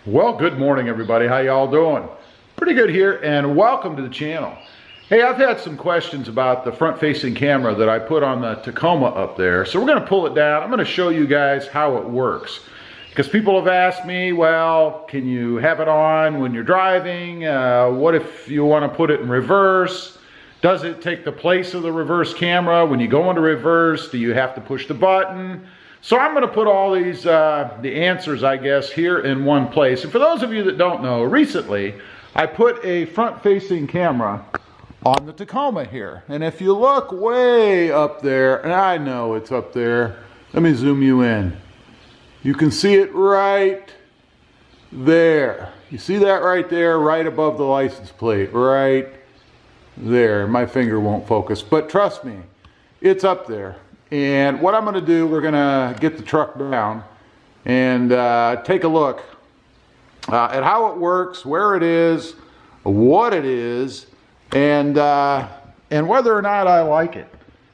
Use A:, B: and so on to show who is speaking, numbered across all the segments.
A: Well, good morning everybody. How y'all doing? Pretty good here, and welcome to the channel. Hey, I've had some questions about the front-facing camera that I put on the Tacoma up there. So we're going to pull it down. I'm going to show you guys how it works. Because people have asked me, well, can you have it on when you're driving? What if you want to put it in reverse? Does it take the place of the reverse camera? When you go into reverse, do you have to push the button? So I'm going to put all these, the answers, I guess, here in one place. And for those of you that don't know, recently I put a front-facing camera on the Tacoma here. And if you look way up there, and I know it's up there, let me zoom you in. You can see it right there. You see that right there, right above the license plate, right there. My finger won't focus, but trust me, it's up there. And what I'm going to do, we're going to get the truck down and take a look at how it works, where it is, what it is, and whether or not I like it.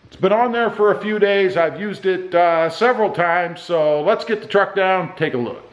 A: It's been on there for a few days. I've used it several times, so let's get the truck down, take a look.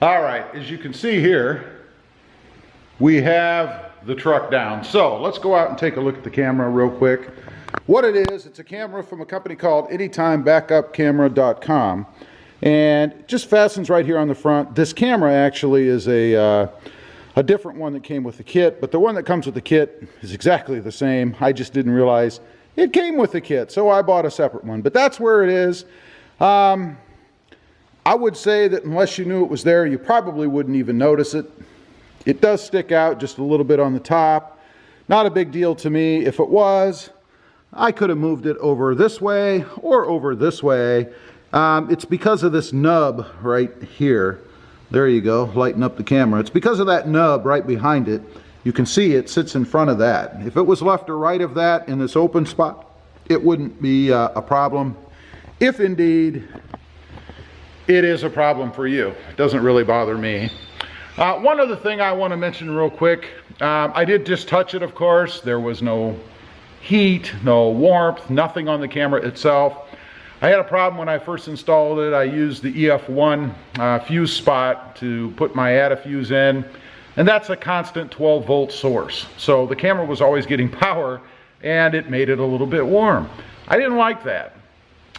A: All right, as you can see here, we have the truck down. So let's go out and take a look at the camera real quick. What it is, it's a camera from a company called AnytimeCamera.com, and it just fastens right here on the front. This camera actually is a different one that came with the kit, but the one that comes with the kit is exactly the same. I just didn't realize it came with the kit, so I bought a separate one, but that's where it is. I would say that unless you knew it was there, you probably wouldn't even notice it. It does stick out just a little bit on the top. Not a big deal to me. If it was, I could have moved it over this way or over this way. It's because of this nub right here. There you go, lighten up the camera. It's because of that nub right behind it. You can see it sits in front of that. If it was left or right of that in this open spot, it wouldn't be a problem. If indeed it is a problem for you. It doesn't really bother me. One other thing I want to mention real quick. I did just touch it, of course. There was no heat, no warmth, nothing on the camera itself. I had a problem when I first installed it. I used the EF1 fuse spot to put my ADAFuse in, and that's a constant 12-volt source. So the camera was always getting power, and it made it a little bit warm. I didn't like that.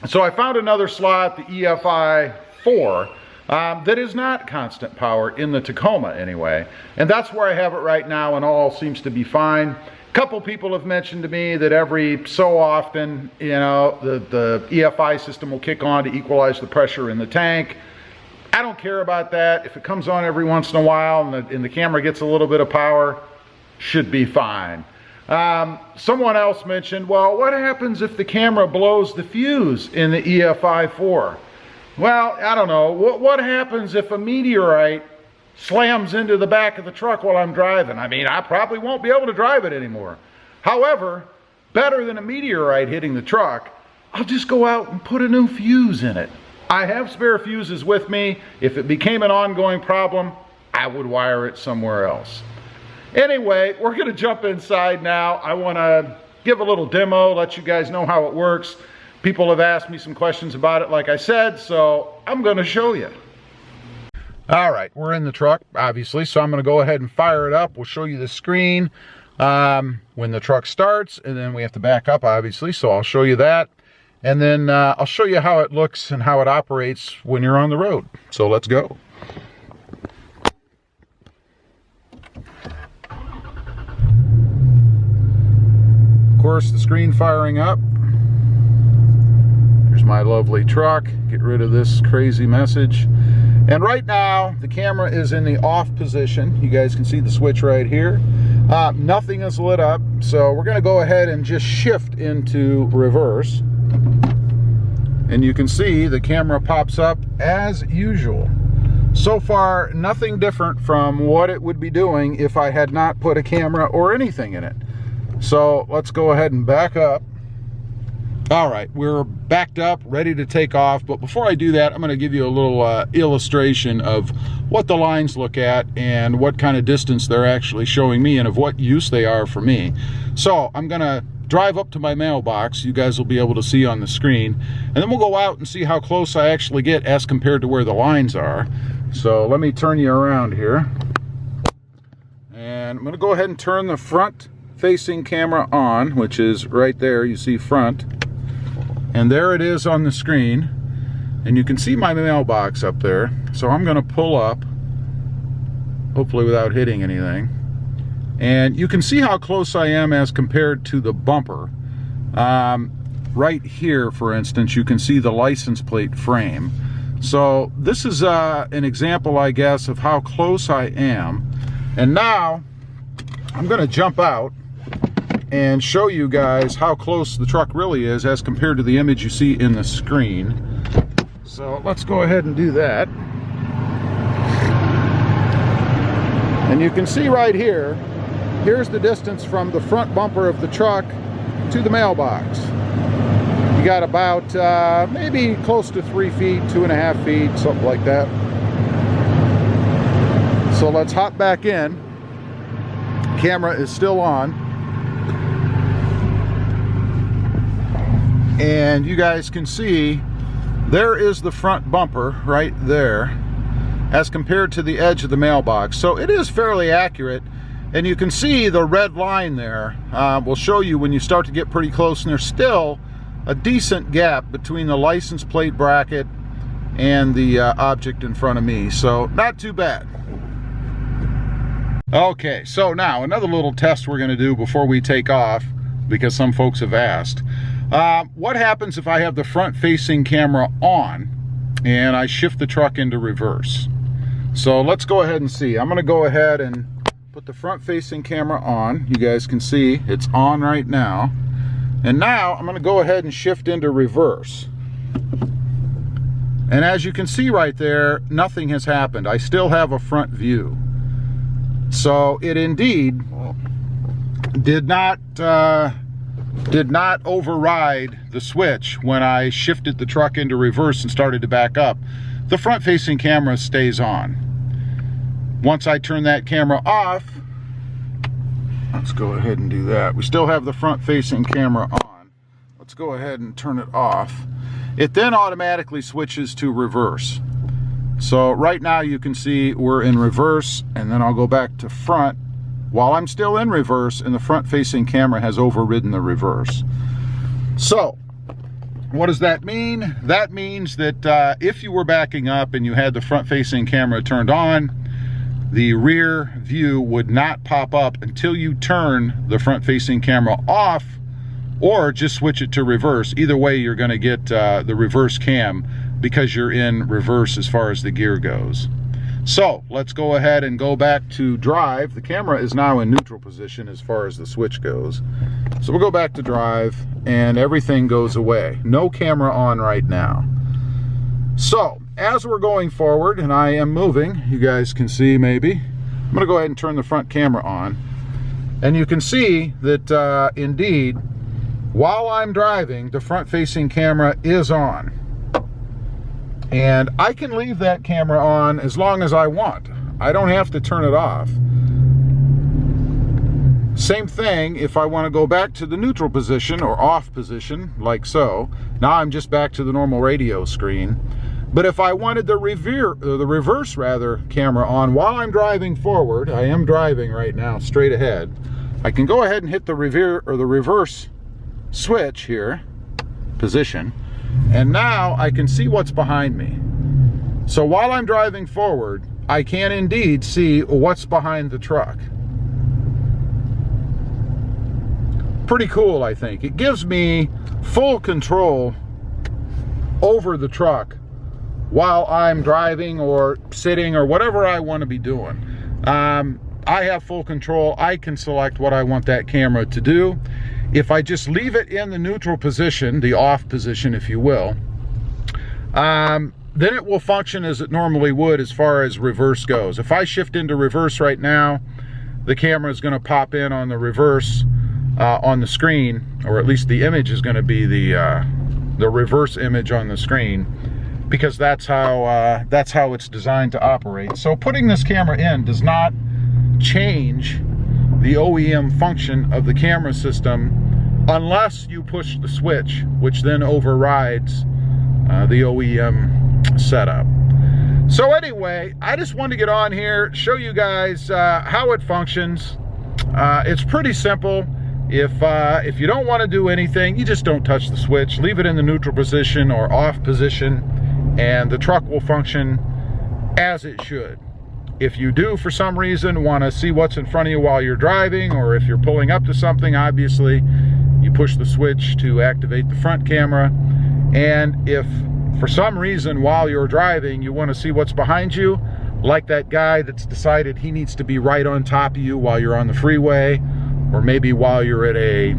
A: So I found another slot, the EFI 4, that is not constant power in the Tacoma anyway, and that's where I have it right now, and all seems to be fine. A couple people have mentioned to me that every so often, you know, the EFI system will kick on to equalize the pressure in the tank. I don't care about that. If it comes on every once in a while and the camera gets a little bit of power, should be fine. Someone else mentioned, well, what happens if the camera blows the fuse in the EFI 4? Well, I don't know. What happens if a meteorite slams into the back of the truck while I'm driving? I mean, I probably won't be able to drive it anymore. However, better than a meteorite hitting the truck, I'll just go out and put a new fuse in it. I have spare fuses with me. If it became an ongoing problem, I would wire it somewhere else. Anyway, we're going to jump inside now. I want to give a little demo, let you guys know how it works. People have asked me some questions about it, like I said, so I'm going to show you. All right, we're in the truck, obviously, so I'm going to go ahead and fire it up. We'll show you the screen when the truck starts, and then we have to back up, obviously, so I'll show you that. And then I'll show you how it looks and how it operates when you're on the road. So let's go. Of course, the screen firing up. Here's my lovely truck. Get rid of this crazy message. And right now, the camera is in the off position. You guys can see the switch right here. Nothing is lit up, so we're going to go ahead and just shift into reverse. And you can see the camera pops up as usual. So far, nothing different from what it would be doing if I had not put a camera or anything in it. So let's go ahead and back up. All right, we're backed up, ready to take off. But before I do that, I'm going to give you a little illustration of what the lines look at and what kind of distance they're actually showing me and of what use they are for me. So I'm going to drive up to my mailbox. You guys will be able to see on the screen. And then we'll go out and see how close I actually get as compared to where the lines are. So let me turn you around here. And I'm going to go ahead and turn the front facing camera on, which is right there. You see front. And there it is on the screen, and you can see my mailbox up there. So I'm going to pull up, hopefully without hitting anything, and you can see how close I am as compared to the bumper. Right here, for instance, you can see the license plate frame. So this is an example, I guess, of how close I am. And now I'm going to jump out and show you guys how close the truck really is as compared to the image you see in the screen. So let's go ahead and do that. And you can see right here, here's the distance from the front bumper of the truck to the mailbox. You got about maybe close to 3 feet, 2.5 feet, something like that. So let's hop back in. Camera is still on. And you guys can see there is the front bumper right there as compared to the edge of the mailbox. So it is fairly accurate, and you can see the red line there. Will show you when you start to get pretty close, and there's still a decent gap between the license plate bracket and the object in front of me. So not too bad. Okay, so now another little test we're going to do before we take off, because some folks have asked. What happens if I have the front-facing camera on and I shift the truck into reverse? So let's go ahead and see. I'm going to go ahead and put the front-facing camera on. You guys can see it's on right now. And now I'm going to go ahead and shift into reverse. And as you can see right there, nothing has happened. I still have a front view. So it indeed did not override the switch when I shifted the truck into reverse and started to back up. The front-facing camera stays on. Once I turn that camera off, let's go ahead and do that. We still have the front-facing camera on. Let's go ahead and turn it off. It then automatically switches to reverse. So right now you can see we're in reverse, and then I'll go back to front while I'm still in reverse, and the front-facing camera has overridden the reverse. So what does that mean? That means that if you were backing up and you had the front-facing camera turned on, the rear view would not pop up until you turn the front-facing camera off or just switch it to reverse. Either way, you're going to get the reverse cam because you're in reverse as far as the gear goes. So let's go ahead and go back to drive. The camera is now in neutral position as far as the switch goes. So we'll go back to drive, and everything goes away. No camera on right now. So as we're going forward, and I am moving, you guys can see maybe, I'm going to go ahead and turn the front camera on. And you can see that indeed, while I'm driving, the front-facing camera is on. And I can leave that camera on as long as I want. I don't have to turn it off. Same thing if I want to go back to the neutral position or off position, like so. Now I'm just back to the normal radio screen. But if I wanted the reverse camera on while I'm driving forward, I am driving right now straight ahead, I can go ahead and hit the reverse switch here, position, and now I can see what's behind me. So while I'm driving forward, I can indeed see what's behind the truck. Pretty cool, I think. It gives me full control over the truck while I'm driving or sitting or whatever I want to be doing. I have full control. I can select what I want that camera to do. If I just leave it in the neutral position, the off position if you will, then it will function as it normally would as far as reverse goes. If I shift into reverse right now, the camera is going to pop in on the reverse on the screen, or at least the image is going to be the reverse image on the screen, because that's how it's designed to operate. So putting this camera in does not change the OEM function of the camera system unless you push the switch, which then overrides the OEM setup. So anyway, I just wanted to get on here, show you guys how it functions. It's pretty simple. If you don't want to do anything, you just don't touch the switch, leave it in the neutral position or off position, and the truck will function as it should. If you do, for some reason, want to see what's in front of you while you're driving, or if you're pulling up to something, obviously, you push the switch to activate the front camera. And if, for some reason, while you're driving, you want to see what's behind you, like that guy that's decided he needs to be right on top of you while you're on the freeway, or maybe while you're at a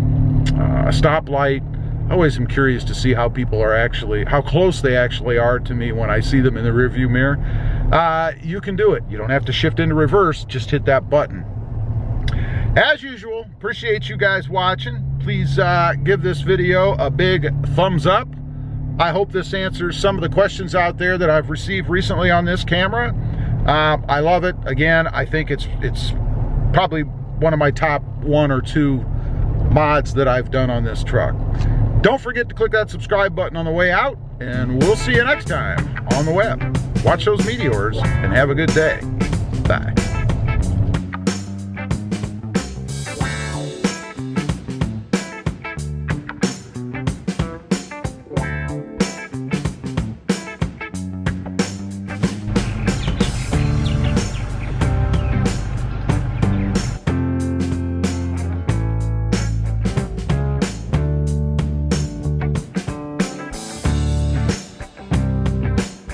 A: stoplight. I always am curious to see how people are actually, how close they actually are to me when I see them in the rearview mirror. You can do it. You don't have to shift into reverse, just hit that button. As usual, appreciate you guys watching. Please give this video a big thumbs up. I hope this answers some of the questions out there that I've received recently on this camera. I love it. Again, I think it's probably one of my top 1 or 2 mods that I've done on this truck. Don't forget to click that subscribe button on the way out, and we'll see you next time on the web. Watch those meteors and have a good day. Bye.